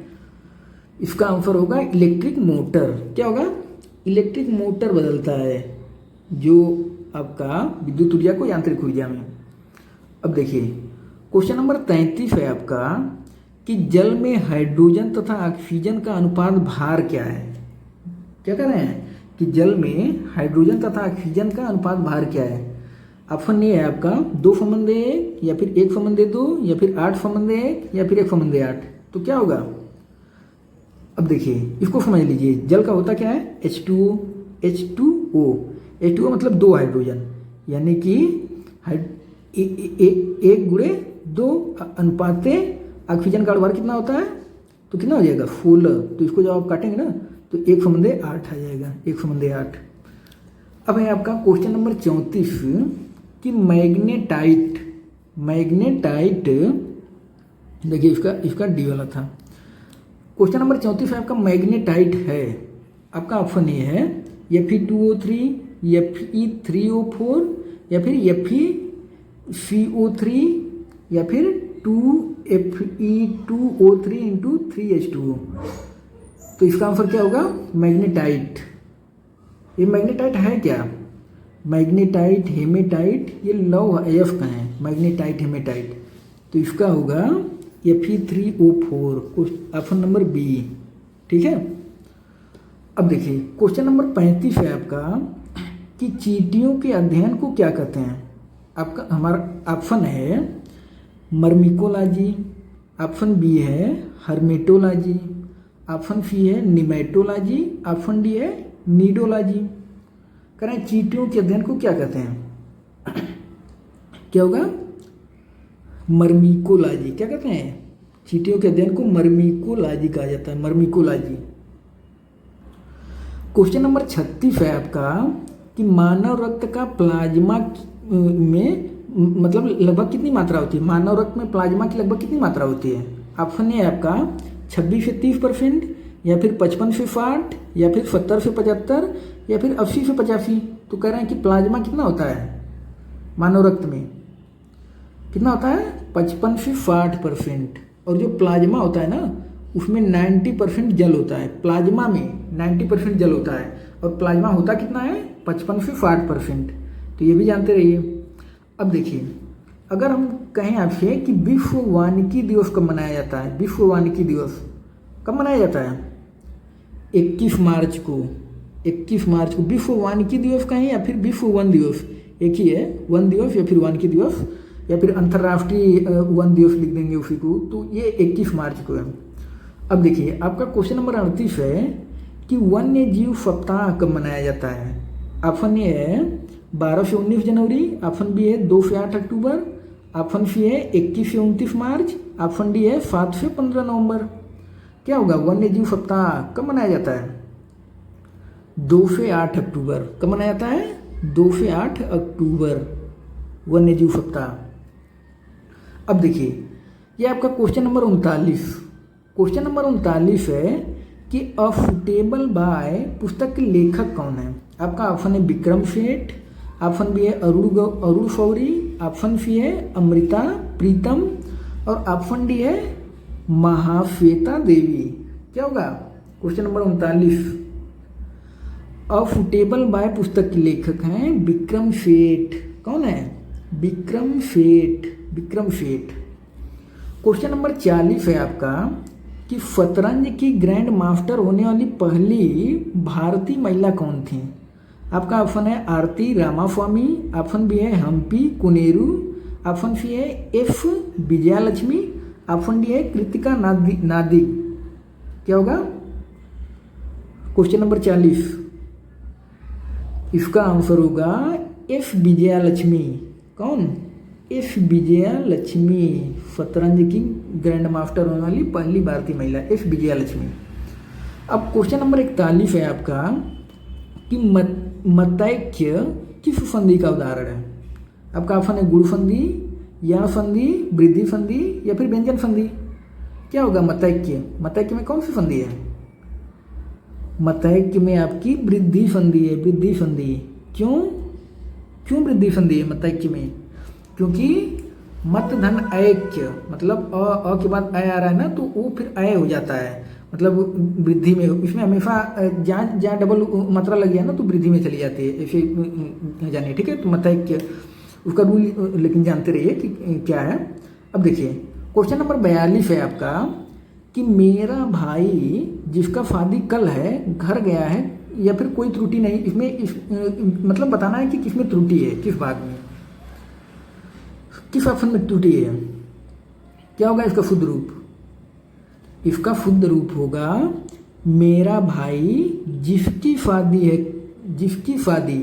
इसका आंसर होगा इलेक्ट्रिक मोटर। क्या होगा? इलेक्ट्रिक मोटर बदलता है जो आपका विद्युत ऊर्जा को यांत्रिक ऊर्जा में। अब देखिए क्वेश्चन नंबर 33 है आपका कि जल में हाइड्रोजन तथा ऑक्सीजन का अनुपात भार क्या है। क्या कह रहे हैं कि जल में हाइड्रोजन तथा ऑक्सीजन का अनुपात भार क्या है। ऑप्शन ए है आपका 2:1, या फिर 1:2, या फिर 8:1, या फिर 1:8। तो क्या होगा? अब देखिए इसको समझ लीजिए, जल का होता क्या है? H2O। H2O मतलब 2 हाइड्रोजन, यानी कि 1:2 अनुपाते ऑक्सीजन का भार कितना होता है? तो कितना हो जाएगा? 16। तो इसको जब आप काटेंगे ना तो 1:8 आ जाएगा, 1:8। अब है आपका क्वेश्चन नंबर 34 कि मैग्नेटाइट देखिए इसका डी वाला था। क्वेश्चन नंबर 34 है आपका मैग्नेटाइट है। आपका ऑप्शन ए है Fe2O3, Fe3O4, या फिर FeCO3, या फिर 2Fe2O3 × 3H2O। तो इसका आंसर क्या होगा? मैग्नेटाइट। ये मैग्नेटाइट है क्या? मैग्नेटाइट, हेमेटाइट, ये लौह अयस्क का है, मैग्नेटाइट, हेमेटाइट। तो इसका होगा Fe3O4, ऑप्शन नंबर बी। ठीक है। अब देखिए क्वेश्चन नंबर 35 है आपका कि चींटियों के अध्ययन को क्या कहते हैं। आपका हमारा ऑप्शन है मर्मिकोलॉजी, ऑप्शन बी है हर्मेटोलॉजी, ऑप्शन सी है निमेटोलॉजी, ऑप्शन डी है नीडोलॉजी। करें चींटियों के अध्ययन को क्या कहते हैं? क्या होगा? मर्मिकोलॉजी। क्या कहते हैं? चींटियों के अध्ययन को मर्मिकोलॉजी कहा जाता है, मर्मिकोलॉजी। क्वेश्चन नंबर 36 है आपका कि मानव रक्त का प्लाज्मा में मतलब लगभग कितनी मात्रा होती है। मानव रक्त में प्लाज्मा की लगभग कितनी मात्रा होती है। ऑप्शन ए आपका 26 से 30%, या फिर 55 से 60, या फिर 70 से 75, या फिर 80 से 85। तो कह रहे हैं कि प्लाज्मा कितना होता है मानव रक्त में? कितना होता है? 55 से 60%। और जो प्लाज्मा होता है ना उसमें 90% जल होता है। प्लाज्मा में 90% जल होता है, और प्लाज्मा होता कितना है? 55 से 60%। तो ये भी जानते रहिए। अब देखिए अगर हम कहें आपसे कि विश्व वानिकी दिवस कब मनाया जाता है। विश्व वानिकी दिवस कब मनाया जाता है? 21 मार्च को। 21 मार्च को विश्व वानिकी दिवस कहें या फिर विश्व वन दिवस, एक ही है, वन दिवस या फिर वानिकी दिवस। या फिर अंतर्राष्ट्रीय वन दिवस लिख देंगे उसी को, तो ये 21 मार्च को है। अब देखिए आपका क्वेश्चन नंबर 38 है कि वन्य जीव सप्ताह कब मनाया जाता है। ऑप्शन ए है 12 से 19 जनवरी, ऑप्शन बी है 2 से 8 अक्टूबर, ऑप्शन सी है 21 से 29 मार्च, ऑप्शन डी है 7 से 15 नवंबर। क्या होगा, वन्य जीव सप्ताह कब मनाया जाता है? 2 से 8 अक्टूबर। कब मनाया जाता है? 2 से 8 अक्टूबर वन्य जीव सप्ताह। अब देखिए ये आपका क्वेश्चन नंबर 39। क्वेश्चन नंबर 39 है कि अ फुटेबल बाय पुस्तक के लेखक कौन है। आपका ऑप्शन है विक्रम सेठ, ऑप्शन बी है अरुण शौरी, ऑप्शन सी है अमृता प्रीतम और ऑप्शन डी है महाश्वेता देवी। क्या होगा क्वेश्चन नंबर 39? अ फुटेबल बाय पुस्तक के लेखक हैं विक्रम सेठ। कौन है? विक्रम सेठ। विक्रम सेठ। क्वेश्चन नंबर 40 है आपका कि शतरंज की ग्रैंड मास्टर होने वाली पहली भारतीय महिला कौन थी। आपका ऑप्शन है आरती रामास्वामी, ऑप्शन बी है हम्पी कुनेरू, ऑप्शन सी है एफ विजयालक्ष्मी, ऑप्शन डी है कृतिका नादी। क्या होगा क्वेश्चन नंबर 40? इसका आंसर होगा एफ विजयालक्ष्मी। कौन? एफ विजयालक्ष्मी। शतरंज की ग्रैंड मास्टर होने वाली पहली भारतीय महिला एफ विजयालक्ष्मी। अब क्वेश्चन नंबर 41 है आपका कि मतैक्य किस संधि का उदाहरण है। आपका ऑप्शन है गुण संधि, या संधि, वृद्धि संधि या फिर व्यंजन संधि। क्या होगा मतैक्य? मतैक्य में कौन सी संधि है? मतैक्य में आपकी वृद्धि संधि है। वृद्धि संधि। क्यों वृद्धि संधि है मतैक्य में? क्योंकि मत धन ऐक्य, मतलब अ के बाद अय आ रहा है ना, तो वो फिर अय हो जाता है, मतलब वृद्धि में। इसमें हमेशा जहाँ डबल मात्रा लगी है ना, तो वृद्धि में चली जाती है, ऐसे जानिए। ठीक है, तो मतैक्य उसका रूल लेकिन जानते रहिए कि क्या है। अब देखिए क्वेश्चन नंबर 42 है आपका कि मेरा भाई जिसका शादी कल है घर गया है, या फिर कोई त्रुटि नहीं इसमें, मतलब बताना है कि किसमें त्रुटि है, किस भाग में, किस ऑप्शन में त्रुटि है। क्या होगा इसका शुद्ध रूप? इसका शुद्ध रूप होगा मेरा भाई जिसकी शादी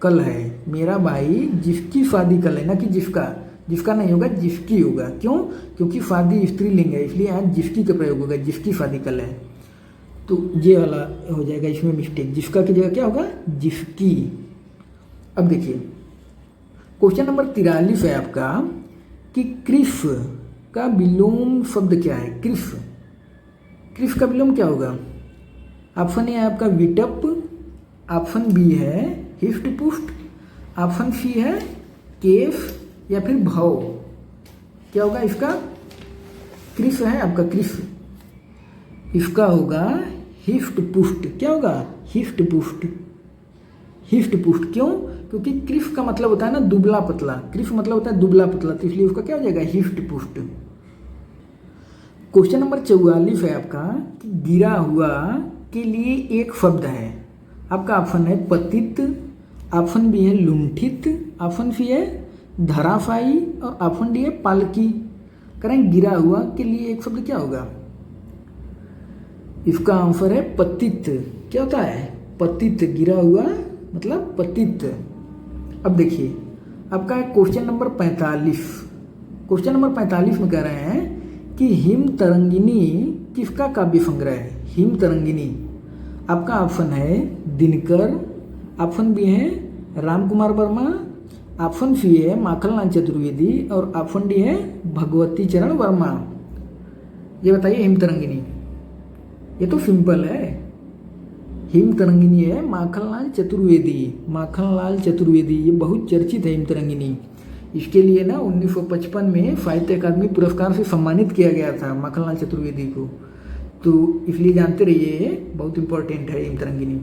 कल है। मेरा भाई जिसकी शादी कल है, ना कि जिसका नहीं होगा, जिसकी होगा। क्यों? क्योंकि शादी स्त्रीलिंग है, इसलिए यहाँ जिसकी का प्रयोग होगा। जिसकी शादी कल है, तो ये वाला हो जाएगा इसमें मिस्टेक। जिसका की जगह क्या होगा? जिसकी। अब देखिए क्वेश्चन नंबर 43 है आपका कि कृष का विलोम शब्द क्या है। कृष का विलोम क्या होगा? ऑप्शन ए है आपका विटप, ऑप्शन बी है हिष्टपुष्ट, ऑप्शन सी है केफ या फिर भव। क्या होगा इसका? कृष है आपका कृष, इसका होगा हिष्टपुष्ट। क्या होगा? हिष्टपुष्ट। हिष्टपुष्ट क्यों? क्योंकि कृष का मतलब होता है ना दुबला पतला, कृष मतलब होता है दुबला पतला, तो इसलिए उसका क्या हो जाएगा? हिष्टपुष्ट। क्वेश्चन नंबर 44 है आपका कि गिरा हुआ के लिए एक शब्द है। आपका ऑप्शन है पतित, ऑप्शन बी है लुंठित, ऑप्शन सी है धराशायी और ऑप्शन डी है पालकी। करें गिरा हुआ के लिए एक शब्द क्या होगा? इसका आंसर है पतित। क्या होता है? पतित। गिरा हुआ मतलब पतित। अब देखिए आपका है क्वेश्चन नंबर 45। क्वेश्चन नंबर 45 में कह रहे हैं कि हिम तरंगिनी किसका काव्य संग्रह है। हिम तरंगिनी। आपका ऑप्शन है दिनकर, ऑप्शन बी है राम कुमार वर्मा, ऑप्शन सी है माखनलाल चतुर्वेदी और ऑप्शन डी है भगवती चरण वर्मा। ये बताइए हिम तरंगिनी। ये तो सिंपल है, हिम तरंगिनी है माखनलाल चतुर्वेदी। माखनलाल चतुर्वेदी ये बहुत चर्चित है हिम तरंगिनी। इसके लिए ना 1955 में साहित्य अकादमी पुरस्कार से सम्मानित किया गया था माखनलाल चतुर्वेदी को, तो इसलिए जानते रहिए, बहुत इंपॉर्टेंट है हिम तरंगिनी।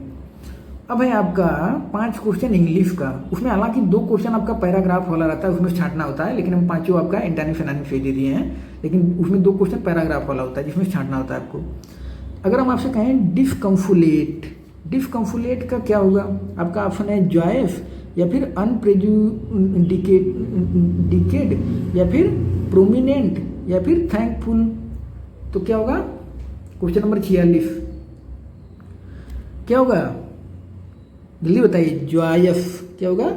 अब है आपका 5 क्वेश्चन इंग्लिश का। उसमें हालांकि 2 क्वेश्चन आपका पैराग्राफ वाला रहता है, उसमें छांटना होता है, लेकिन हम 5 आपका इंटरनेट एनालिसिस से दे दिए हैं, लेकिन उसमें 2 क्वेश्चन पैराग्राफ वाला होता है जिसमें छांटना होता है आपको। अगर हम आपसे कहें डिस्कम्फुलेट, डिस्कम्फुलेट का क्या होगा? आपका ऑप्शन है जॉयस या फिर अनप्रेजुडिकेटेड या फिर प्रोमिनेंट या फिर थैंकफुल। तो क्या होगा क्वेश्चन नंबर 46 क्या होगा, जल्दी बताइए। जॉयस, क्या होगा,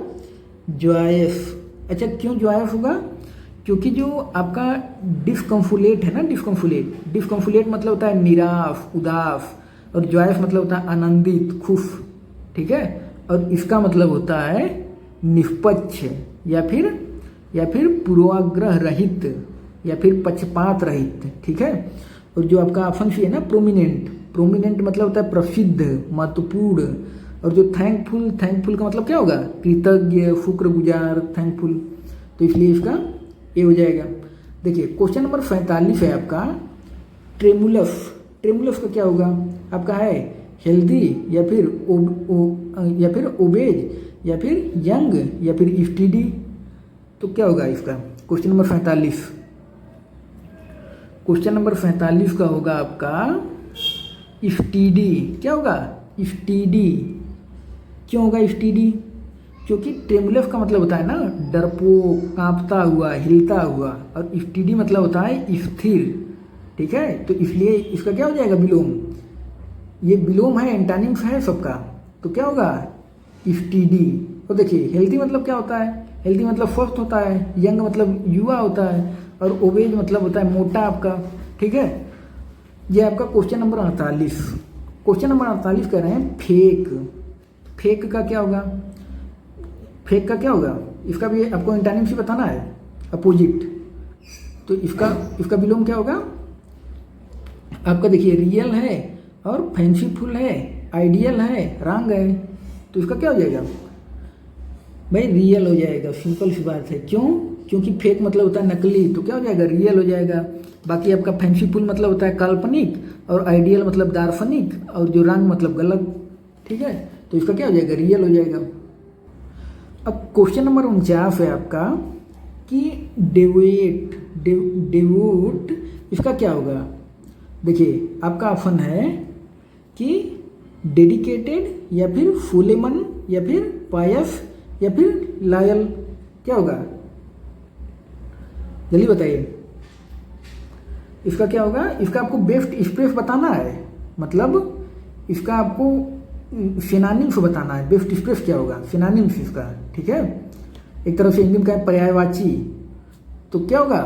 जॉयस। अच्छा क्यों जॉयस होगा, क्योंकि जो आपका डिस्कम्फुलेट है ना, डिस्कम्फुलेट मतलब होता है निराश, उदास, और जॉयस मतलब होता है आनंदित, खुश, ठीक है। और इसका मतलब होता है निष्पक्ष या फिर पूर्वाग्रह रहित या फिर पक्षपात रहित, ठीक है। और जो आपका ऑप्शन सी है ना प्रोमिनेंट मतलब होता है प्रसिद्ध, महत्वपूर्ण। और जो थैंकफुल का मतलब क्या होगा, कृतज्ञ, शुक्रगुजार, थैंकफुल। तो इसलिए इसका ये हो जाएगा। देखिए क्वेश्चन नंबर 45 है आपका ट्रेमुलस का क्या होगा, आपका है हेल्दी या फिर ओबेज या फिर यंग या फिर स्टडी। तो क्या होगा इसका क्वेश्चन नंबर 45। क्वेश्चन नंबर 45 का होगा आपका स्टडी। क्या होगा, स्टडी। क्यों होगा स्टडी, क्योंकि ट्रेमुलस का मतलब होता है ना डरपोक, कांपता हुआ, हिलता हुआ, और स्टडी मतलब होता है स्थिर, ठीक है। तो इसलिए इसका क्या हो जाएगा, विलोम। ये विलोम है, एंटानिम्स है सबका। तो क्या होगा स्टडी। तो देखिए हेल्दी मतलब क्या होता है, हेल्दी मतलब स्वस्थ होता है, यंग मतलब युवा होता है, और ओबेज मतलब होता है मोटा आपका, ठीक है। ये आपका क्वेश्चन नंबर 48। क्वेश्चन नंबर 48 कह रहे हैं फेक का क्या होगा, फेक का क्या होगा, इसका भी आपको एंटानिम से बताना है, अपोजिट। तो इसका विलोम क्या होगा आपका, देखिए रियल है और फैंसीफुल है, आइडियल है, रॉन्ग है। तो इसका क्या हो जाएगा भाई, रियल हो जाएगा, सिंपल सी बात है। क्यों, क्योंकि फेक मतलब होता है नकली, तो क्या हो जाएगा, रियल हो जाएगा। बाकी आपका फैंसीफुल मतलब होता है काल्पनिक, और आइडियल मतलब दार्शनिक, और जो रॉन्ग मतलब गलत, ठीक है। तो इसका क्या हो जाएगा, रियल हो जाएगा। अब क्वेश्चन नंबर 49 है आपका कि डेवोट इसका क्या होगा। देखिए आपका ऑप्शन है कि डेडिकेटेड या फिर फुलेमन या फिर पायस या फिर लॉयल। क्या होगा जल्दी बताइए, इसका क्या होगा। इसका आपको बेस्ट स्पेस बताना है, मतलब इसका आपको सिनोनिम्स बताना है। बेस्ट स्पेस क्या होगा, सिनोनिम्स इसका, ठीक है। एक तरह से हिंदी में कहें पर्यायवाची। तो क्या होगा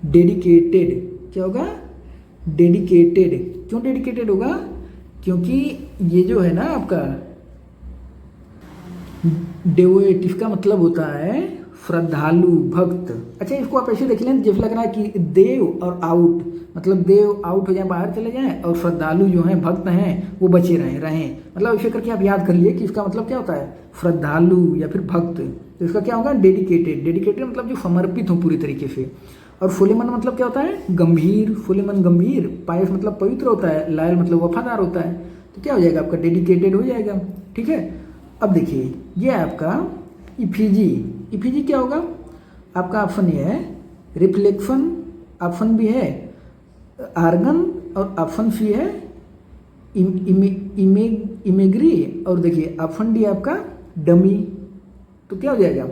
डेडिकेटेड। क्या होगा डेडिकेटेड। क्यों डेडिकेटेड होगा, क्योंकि ये जो है ना आपका डेवोट, इसका मतलब होता है श्रद्धालु, भक्त। अच्छा इसको आप ऐसे देख लें जैसे लग रहा है कि देव और आउट, मतलब देव आउट हो जाए, बाहर चले जाएं, और श्रद्धालु जो हैं, भक्त हैं, वो बचे रहें। मतलब ऐसे करके आप याद कर लिए कि इसका मतलब क्या होता है, श्रद्धालु या फिर भक्त। तो इसका क्या होगा डेडिकेटेड मतलब जो समर्पित हो पूरी तरीके से। और फुलेमन मतलब क्या होता है, गंभीर, फुलेमन गंभीर। पायस मतलब पवित्र होता है, लॉयल मतलब वफादार होता है। तो क्या हो जाएगा आपका डेडिकेटेड हो जाएगा, ठीक है। अब देखिए ये आपका इफिजी क्या होगा, आपका ऑप्शन ये है रिफ्लेक्शन, ऑप्शन बी है आर्गन, और ऑप्शन सी है इमेगरी, और देखिए ऑप्शन डी आपका डमी। तो क्या हो जाएगा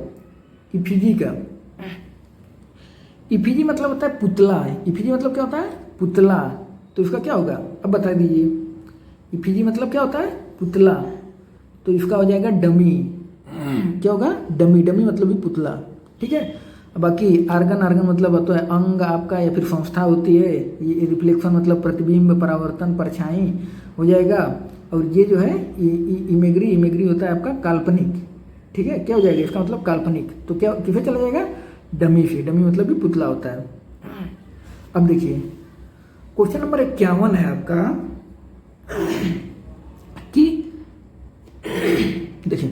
इफिजी का। इफिजी मतलब होता है पुतला। इफिजी मतलब क्या होता है, पुतला। तो इसका क्या होगा अब बता दीजिए। इफिजी मतलब क्या होता है, पुतला। तो इसका हो जाएगा डमी। क्या होगा डमी मतलब भी पुतला, ठीक है। बाकी आर्गन मतलब होता है अंग आपका या फिर संस्था होती है। ये रिफ्लेक्शन मतलब प्रतिबिंब, परावर्तन, परछाई हो जाएगा। और ये जो है इमेगरी होता है आपका काल्पनिक, ठीक है। क्या हो जाएगा इसका मतलब काल्पनिक। तो क्या किसे चला जाएगा, डमी से। डमी मतलब भी पुतला होता है। अब देखिए क्वेश्चन नंबर 51 है आपका कि देखिए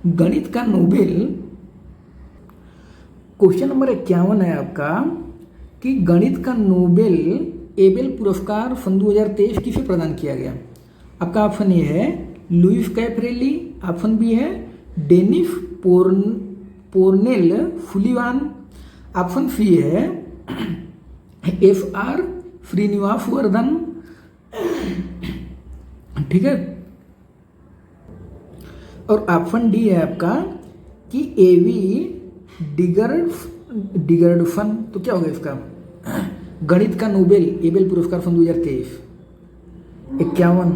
गणित का नोबेल, क्वेश्चन नंबर 51 है आपका कि गणित का नोबेल एबेल पुरस्कार सन 2023 किसे प्रदान किया गया। आपका ऑप्शन ए है लुइस कैफरेली, ऑप्शन बी है डेनिस पोर्नेल फुलिवान, ऑप्शन सी है FR श्रीनिवासवर्धन, ठीक है। और ऑप्शन डी है आपका कि एवी डिगर्डफन। तो क्या होगा इसका? गणित का एबेल पुरस्कार सन 2023। 51,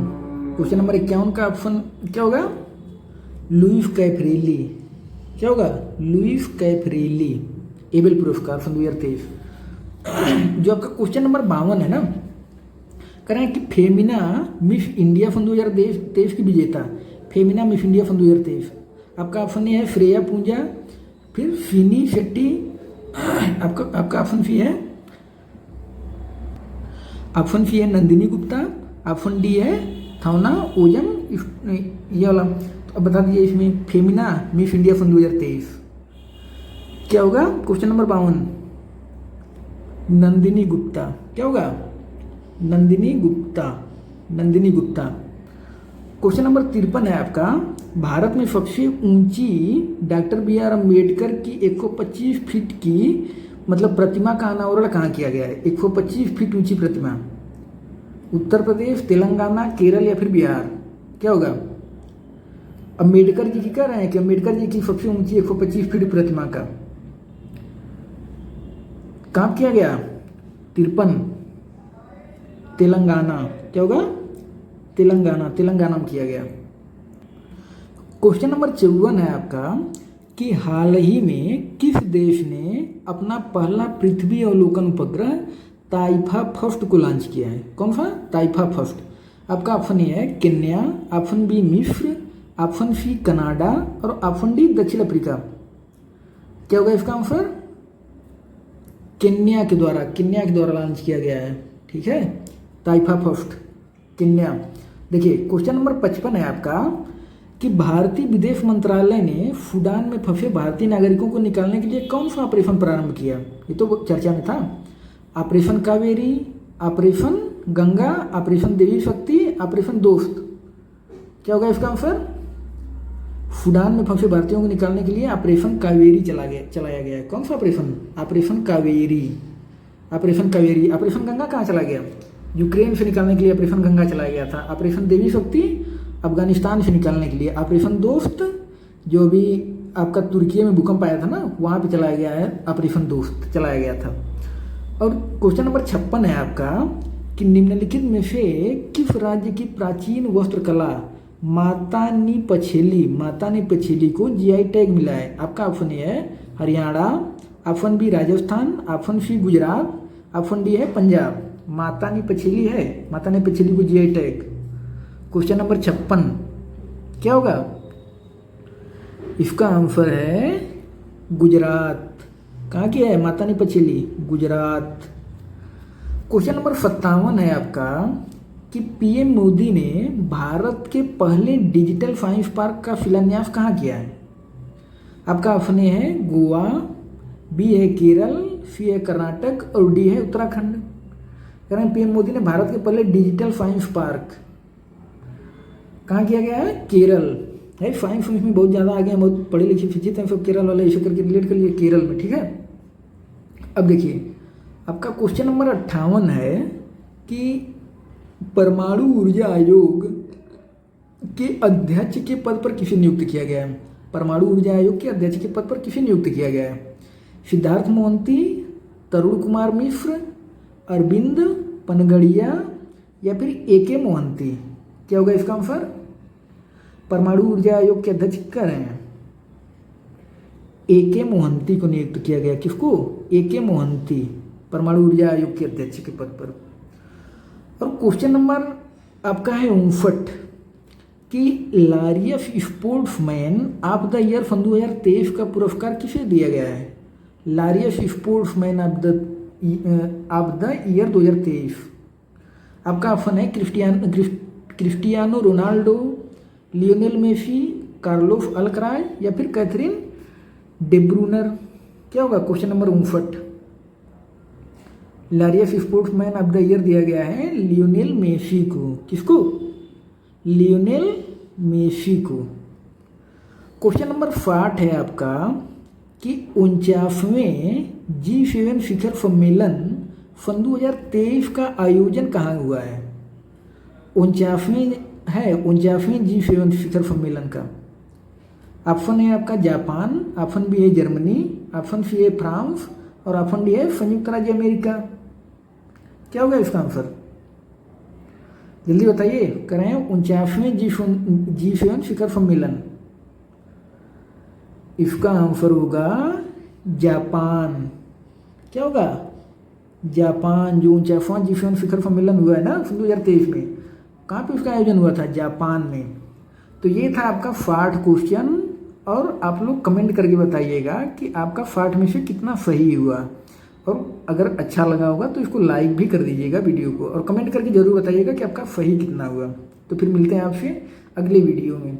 क्वेश्चन नंबर 51 का ऑप्शन क्या होगा? Louis Caffarelli. क्या होगा? लुईस कैफरेली एबेल पुरस्कार सन 2023। जो आपका क्वेश्चन नंबर 52 है ना, कह रहे हैं कि फेमिना मिस इंडिया सन 2023 की विजेता, फेमिना मिस इंडिया सन 2023। आपका ऑप्शन ए है श्रेया पूंजा, फिर फिनी शेट्टी, आपका ऑप्शन सी है नंदिनी गुप्ता, ऑप्शन डी है थाउना ओजम। ये वाला तो अब बता दीजिए इसमें फेमिना मिस इंडिया सन 2023 क्या होगा? Question number 52 Nandini Gupta. क्या होगा? नंदिनी गुप्ता। क्वेश्चन नंबर 53 है आपका, भारत में सबसे ऊंची डॉक्टर बी आर अम्बेडकर की 125 फीट की मतलब प्रतिमा का अनावरण कहाँ किया गया है? 125 फीट ऊंची प्रतिमा, उत्तर प्रदेश, तेलंगाना, केरल या फिर बिहार? क्या होगा? अम्बेडकर जी की कह रहे हैं कि अम्बेडकर जी की सबसे ऊंची 125 फीट प्रतिमा का कहाँ किया गया? 53, तेलंगाना। क्या होगा? तेलंगाना में किया गया। क्वेश्चन नंबर 54 है आपका कि हाल ही में किस देश ने अपना पहला पृथ्वी अवलोकन उपग्रह ताइफा फर्स्ट को लॉन्च किया है? कौन सा? ताइफा फर्स्ट। आपका ऑप्शन ए है केन्या, ऑप्शन बी मिस्र, ऑप्शन सी कनाडा और ऑप्शन डी दक्षिण अफ्रीका। क्या होगा इसका आंसर? केन्या के द्वारा लॉन्च किया गया है। ठीक है, ताइफा फर्स्ट केन्या। देखिए क्वेश्चन नंबर 55 है आपका कि भारतीय विदेश मंत्रालय ने सूडान में फंसे भारतीय नागरिकों को निकालने के लिए कौन सा ऑपरेशन प्रारंभ किया? ये तो चर्चा में था। Operation Kaveri, operation Ganga, operation Devi Shakti, operation दोस्त। क्या होगा इसका आंसर? सूडान में फंसे भारतीयों को निकालने के लिए ऑपरेशन कावेरी चलाया गया है। कौन सा operation? Operation Kaveri. Operation Ganga कहाँ चला गया? यूक्रेन से निकालने के लिए ऑपरेशन गंगा चलाया गया था। ऑपरेशन देवी शक्ति अफगानिस्तान से निकालने के लिए। ऑपरेशन दोस्त जो भी आपका तुर्की में भूकंप आया था ना, वहाँ पे चलाया गया है, ऑपरेशन दोस्त चलाया गया था। और क्वेश्चन नंबर 56 है आपका कि निम्नलिखित में से किस राज्य की प्राचीन वस्त्रकला माता नी पछेली को जीआई टैग मिला है? आपका ऑप्शन ए है Haryana, option B Rajasthan, option C Gujarat, option D है पंजाब। माता नी पछेली को जीआई टैग। क्वेश्चन नंबर 56 क्या होगा? इसका आंसर है गुजरात। कहाँ की है माता नी पछेली? गुजरात। क्वेश्चन नंबर 57 है आपका कि पीएम मोदी ने भारत के पहले डिजिटल साइंस पार्क का शिलान्यास कहाँ किया है? आपका ऑप्शन ए है गोवा, बी है केरल, सी है कर्नाटक और डी है उत्तराखंड। कह रहे हैं पीएम मोदी ने भारत के पहले डिजिटल साइंस पार्क कहाँ किया गया है? केरल है। साइंस में बहुत ज़्यादा आगे हैं, बहुत पढ़े लिखे शिक्षित हैं सब केरल वाले, इसे करके रिलेट कर लिए केरल में। ठीक है, अब देखिए आपका क्वेश्चन नंबर 58 है कि परमाणु ऊर्जा आयोग के अध्यक्ष के पद पर किसे नियुक्त किया गया है? परमाणु ऊर्जा आयोग के अध्यक्ष के पद पर किसे नियुक्त किया गया है? सिद्धार्थ मोहंती, तरुण कुमार मिश्र, अरविंद पनगड़िया या फिर ए.के. मोहंती? क्या होगा इसका आंसर? परमाणु ऊर्जा आयोग के अध्यक्ष कर रहे हैं ए.के. मोहंती को नियुक्त किया गया। किसको? ए.के. मोहंती परमाणु ऊर्जा आयोग के अध्यक्ष के पद पर। और क्वेश्चन नंबर आपका है 59 कि Laureus sportsman of the year सन 2023 का पुरस्कार किसे दिया गया है? Laureus sportsman of the year 2023। आपका ऑप्शन है Cristiano Ronaldo, Lionel Messi, Carlos Alcaraz या फिर कैथरीन डेब्रूनर। क्या होगा question number 59? Laureus sportsman of the year दिया गया है लियोनेल मेसी को। किसको? लियोनेल मेसी को। क्वेश्चन नंबर 60 है आपका कि 49वें G7 शिखर सम्मेलन सन 2023 का आयोजन कहाँ हुआ है? 49वें G7 शिखर सम्मेलन का ऑप्शन ए आपका जापान, ऑप्शन बी है जर्मनी, ऑप्शन सी है फ्रांस और ऑप्शन डी है संयुक्त राज्य अमेरिका। क्या होगा इसका आंसर? जल्दी बताइए। करें 49वें G7 शिखर सम्मेलन। इसका आंसर होगा जापान। क्या होगा? जापान। जो 49वां G7 शिखर सम्मेलन हुआ है ना 2023 में, कहाँ पे उसका आयोजन हुआ था? जापान में। तो ये था आपका 60 क्वेश्चन और आप लोग कमेंट करके बताइएगा कि आपका 60 में से कितना सही हुआ। और अगर अच्छा लगा होगा तो इसको लाइक भी कर दीजिएगा वीडियो को, और कमेंट करके ज़रूर बताइएगा कि आपका सही कितना हुआ। तो फिर मिलते हैं आपसे अगले वीडियो में।